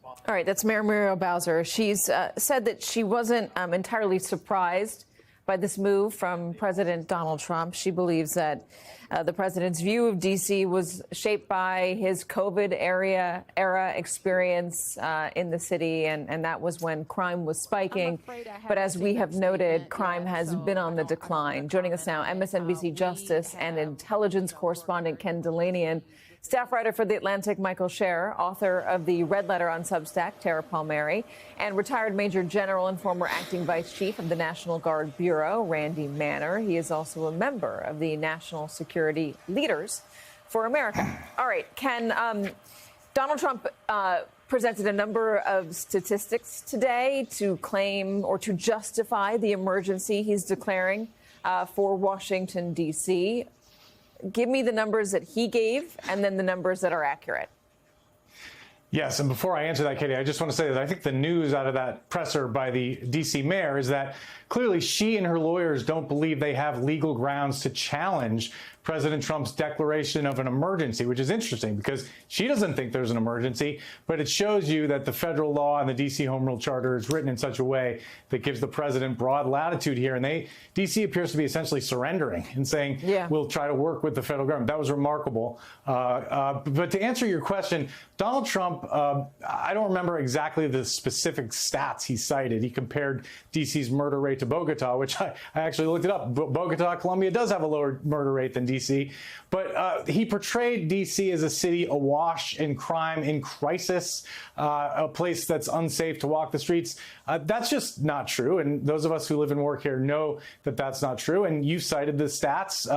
All right, that's Mayor Muriel Bowser. She's said that she wasn't entirely surprised by this move from President Donald Trump. She believes that the president's view of D.C. was shaped by his COVID era experience in the city, and that was when crime was spiking. But as we have noted, crime has been on the decline. Joining us now, MSNBC Justice and Intelligence correspondent Ken Dilanian, staff writer for The Atlantic, Michael Scher, author of the Red Letter on Substack, Tara Palmieri, and retired Major General and former acting Vice Chief of the National Guard Bureau, Randy Manner. He is also a member of the National Security Leaders for America. All right, Ken, Donald Trump presented a number of statistics today to claim or to justify the emergency he's declaring for Washington, D.C. Give me the numbers that he gave and then the numbers that are accurate. Yes, and before I answer that, Katie, I just want to say that I think the news out of that presser by the D.C. mayor is that clearly she and her lawyers don't believe they have legal grounds to challenge President Trump's declaration of an emergency, which is interesting because she doesn't think there's an emergency, but it shows you that the federal law and the D.C. Home Rule Charter is written in such a way that gives the president broad latitude here. And D.C. appears to be essentially surrendering and saying, we'll try to work with the federal government. That was remarkable. But to answer your question, Donald Trump, I don't remember exactly the specific stats he cited. He compared D.C.'s murder rate to Bogota, which I actually looked it up. Bogota, Colombia does have a lower murder rate than D.C., but he portrayed D.C. as a city awash in crime, in crisis, a place that's unsafe to walk the streets. That's just not true. And those of us who live and work here know that that's not true. And you cited the stats.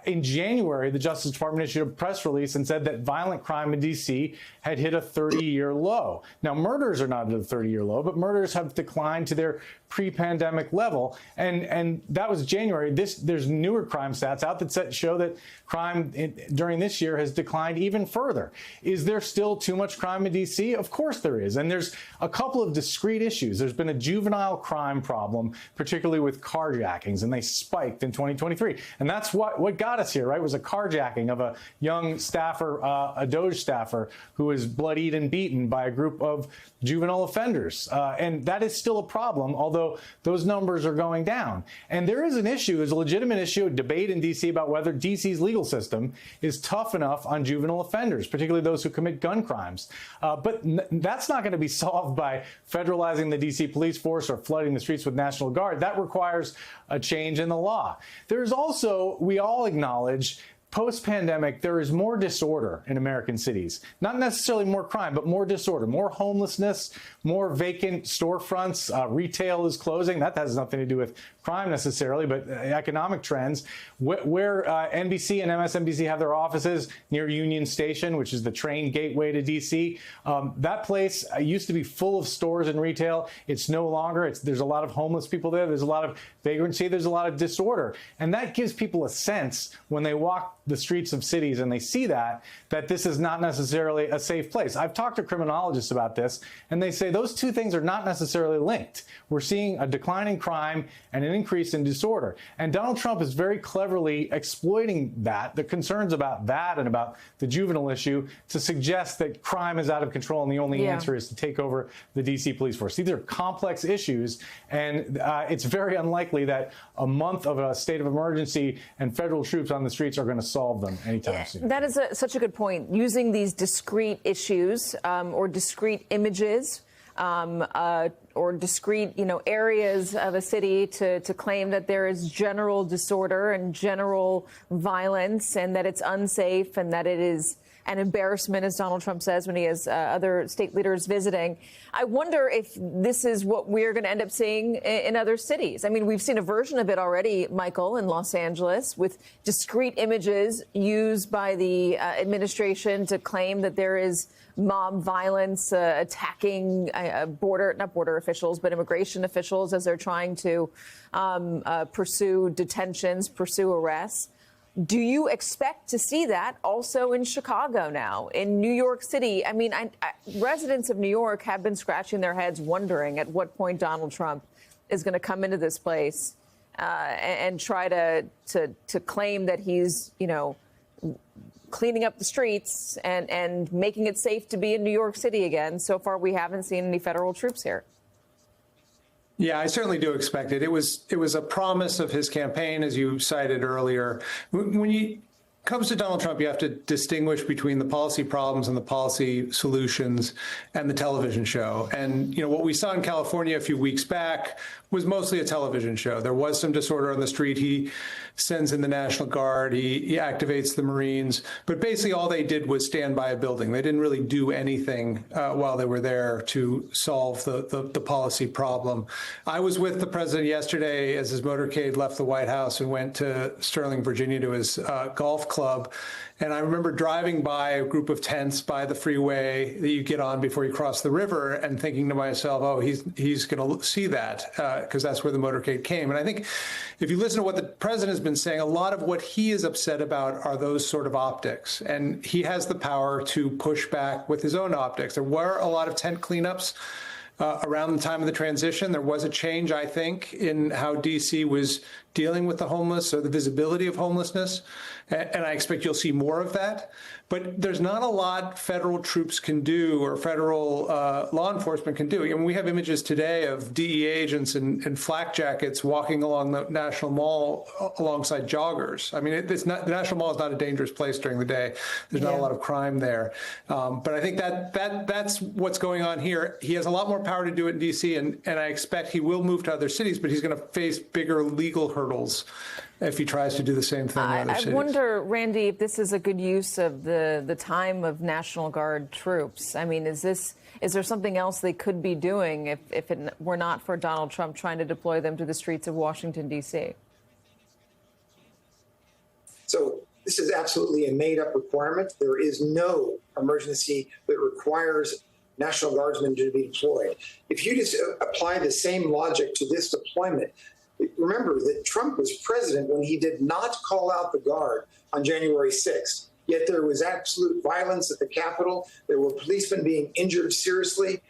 In January, the Justice Department issued a press release and said that violent crime in D.C. had hit a 30-year low. Now, murders are not at a 30-year low, but murders have declined to their pre-pandemic level. And that was January. There's newer crime stats out that show that crime during this year has declined even further. Is there still too much crime in D.C.? Of course there is. And there's a couple of discrete issues. There's been a juvenile crime problem, particularly with carjackings, and they spiked in 2023. And that's what got us here, right, was a carjacking of a young staffer, a DOJ staffer, who was bloodied and beaten by a group of juvenile offenders. And that is still a problem, although those numbers are going down. And there is an issue, there's a legitimate issue, a debate in D.C. about whether D.C.'s legal system is tough enough on juvenile offenders, particularly those who commit gun crimes. But that's not going to be solved by federalizing the D.C. police force or flooding the streets with National Guard. That requires a change in the law. There's also, we all acknowledge, post-pandemic, there is more disorder in American cities. Not necessarily more crime, but more disorder, more homelessness, more vacant storefronts. Retail is closing. That has nothing to do with crime necessarily, but economic trends. Where NBC and MSNBC have their offices near Union Station, which is the train gateway to D.C., that place used to be full of stores and retail. It's no longer. There's a lot of homeless people there. There's a lot of vagrancy. There's a lot of disorder. And that gives people a sense when they walk the streets of cities and they see that this is not necessarily a safe place. I've talked to criminologists about this, and they say those two things are not necessarily linked. We're seeing a decline in crime and an increase in disorder. And Donald Trump is very cleverly exploiting that, the concerns about that and about the juvenile issue, to suggest that crime is out of control and the only answer is to take over the D.C. police force. These are complex issues, and it's very unlikely that a month of a state of emergency and federal troops on the streets are going to solve them anytime soon. That is such a good point. Using these discrete issues or discrete images or discrete, areas of a city to claim that there is general disorder and general violence and that it's unsafe and that it is an embarrassment, as Donald Trump says when he has other state leaders visiting. I wonder if this is what we're going to end up seeing in other cities. I mean, we've seen a version of it already, Michael, in Los Angeles, with discrete images used by the administration to claim that there is mob violence attacking not border officials, but immigration officials as they're trying to pursue detentions, pursue arrests. Do you expect to see that also in Chicago now, in New York City? I mean, residents of New York have been scratching their heads wondering at what point Donald Trump is going to come into this place and try to claim that he's, cleaning up the streets and making it safe to be in New York City again. So far, we haven't seen any federal troops here. Yeah, I certainly do expect it. It was a promise of his campaign, as you cited earlier. When you comes to Donald Trump, you have to distinguish between the policy problems and the policy solutions and the television show. And, what we saw in California a few weeks back was mostly a television show. There was some disorder on the street. He sends in the National Guard. He activates the Marines. But basically all they did was stand by a building. They didn't really do anything while they were there to solve the policy problem. I was with the president yesterday as his motorcade left the White House and went to Sterling, Virginia to his golf club. And I remember driving by a group of tents by the freeway that you get on before you cross the river and thinking to myself, oh, he's going to see that because that's where the motorcade came. And I think if you listen to what the president has been saying, a lot of what he is upset about are those sort of optics. And he has the power to push back with his own optics. There were a lot of tent cleanups around the time of the transition. There was a change, I think, in how D.C. was dealing with the homeless or the visibility of homelessness. And I expect you'll see more of that. But there's not a lot federal troops can do or federal law enforcement can do. I mean, we have images today of DEA agents in flak jackets walking along the National Mall alongside joggers. I mean, the National Mall is not a dangerous place during the day. There's not a lot of crime there. But I think that's what's going on here. He has a lot more power to do it in D.C., and I expect he will move to other cities, but he's going to face bigger legal hurdles if he tries to do the same thing in other cities. I wonder, Randy, if this is a good use of the time of National Guard troops. I mean, is there something else they could be doing if it were not for Donald Trump trying to deploy them to the streets of Washington, D.C.? So this is absolutely a made-up requirement. There is no emergency that requires National Guardsmen to be deployed. If you just apply the same logic to this deployment, remember that Trump was president when he did not call out the Guard on January 6th. Yet there was absolute violence at the Capitol. There were policemen being injured seriously.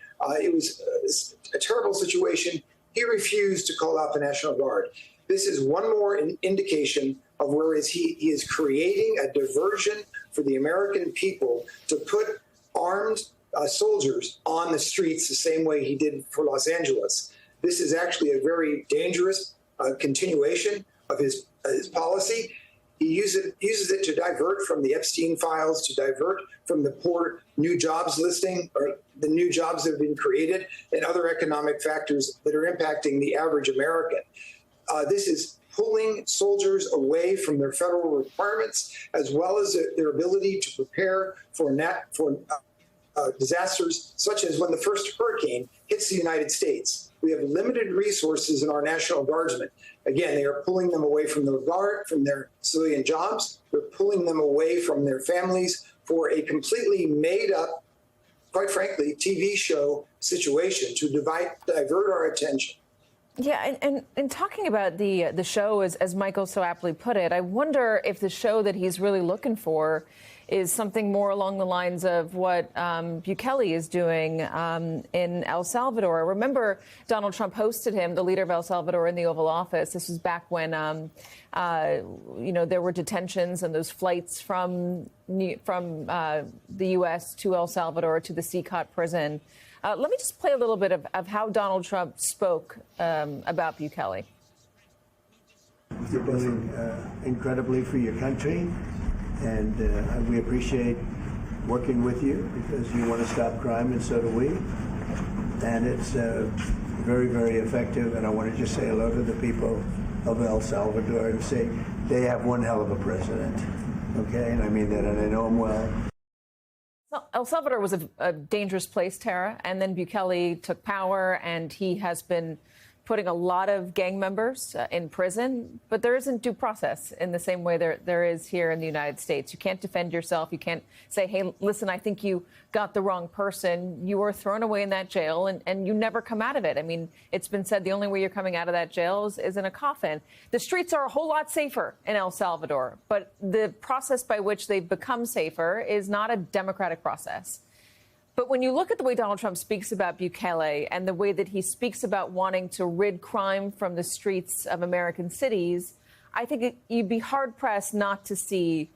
It was a terrible situation. He refused to call out the National Guard. This is one more indication of where he is creating a diversion for the American people to put armed soldiers on the streets the same way he did for Los Angeles. This is actually a very dangerous continuation of his policy. He uses it to divert from the Epstein files, to divert from the poor new jobs listing or the new jobs that have been created and other economic factors that are impacting the average American. This is pulling soldiers away from their federal requirements, as well as their ability to prepare for disasters such as when the first hurricane hits the United States. We have limited resources in our National Guardsmen. Again, they are pulling them away from the Guard, from their civilian jobs. They're pulling them away from their families for a completely made up, quite frankly, TV show situation to divert our attention. Yeah, and talking about the show, as Michael so aptly put it, I wonder if the show that he's really looking for is something more along the lines of what Bukele is doing in El Salvador. I remember Donald Trump hosted him, the leader of El Salvador, in the Oval Office. This was back when, there were detentions and those flights from the U.S. to El Salvador to the CCOT prison. Let me just play a little bit of how Donald Trump spoke about Bukele. You're doing incredibly for your country. And we appreciate working with you because you want to stop crime, and so do we. And it's very, very effective. And I want to just say hello to the people of El Salvador and say they have one hell of a president. Okay, and I mean that, and I know him well. El Salvador was a dangerous place, Tara, and then Bukele took power, and he has been putting a lot of gang members in prison, but there isn't due process in the same way there is here in the United States. You can't defend yourself. You can't say, hey, listen, I think you got the wrong person. You were thrown away in that jail, and you never come out of it. I mean, it's been said the only way you're coming out of that jail is in a coffin. The streets are a whole lot safer in El Salvador, but the process by which they've become safer is not a democratic process. But when you look at the way Donald Trump speaks about Bukele and the way that he speaks about wanting to rid crime from the streets of American cities, I think you'd be hard-pressed not to see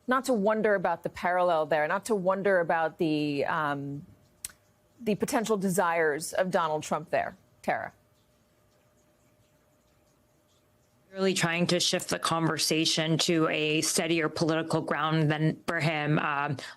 not to wonder about the parallel there, not to wonder about the potential desires of Donald Trump there, Tara? Really trying to shift the conversation to a steadier political ground than for him,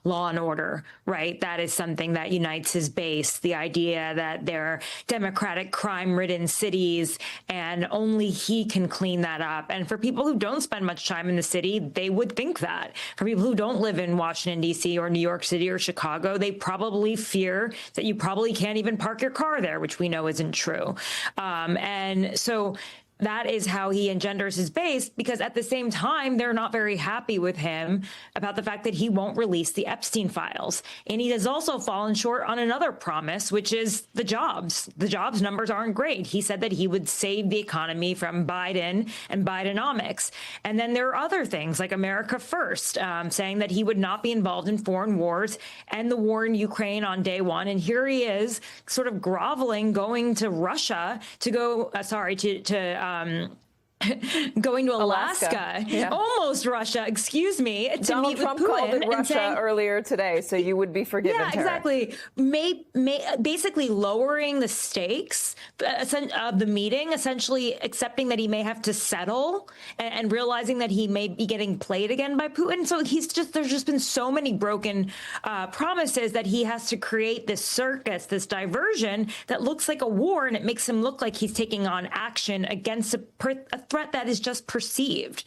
law and order, right? That is something that unites his base, the idea that they're democratic, crime-ridden cities, and only he can clean that up. And for people who don't spend much time in the city, they would think that. For people who don't live in Washington, D.C. or New York City or Chicago, they probably fear that you probably can't even park your car there, which we know isn't true. And so that is how he engenders his base, because at the same time, they're not very happy with him about the fact that he won't release the Epstein files. And he has also fallen short on another promise, which is the jobs. The jobs numbers aren't great. He said that he would save the economy from Biden and Bidenomics. And then there are other things like America First, saying that he would not be involved in foreign wars and the war in Ukraine on day one. And here he is sort of groveling, going to Russia to go, going to Alaska. Yeah. Almost Russia, excuse me, to Donald meet Trump with Putin called it and Russia saying, earlier today, so you would be forgiven, yeah, Tara. exactly. Basically lowering the stakes of the meeting, essentially accepting that he may have to settle and realizing that he may be getting played again by Putin. So there's just been so many broken promises that he has to create this circus, this diversion that looks like a war, and it makes him look like he's taking on action against a threat that is just perceived.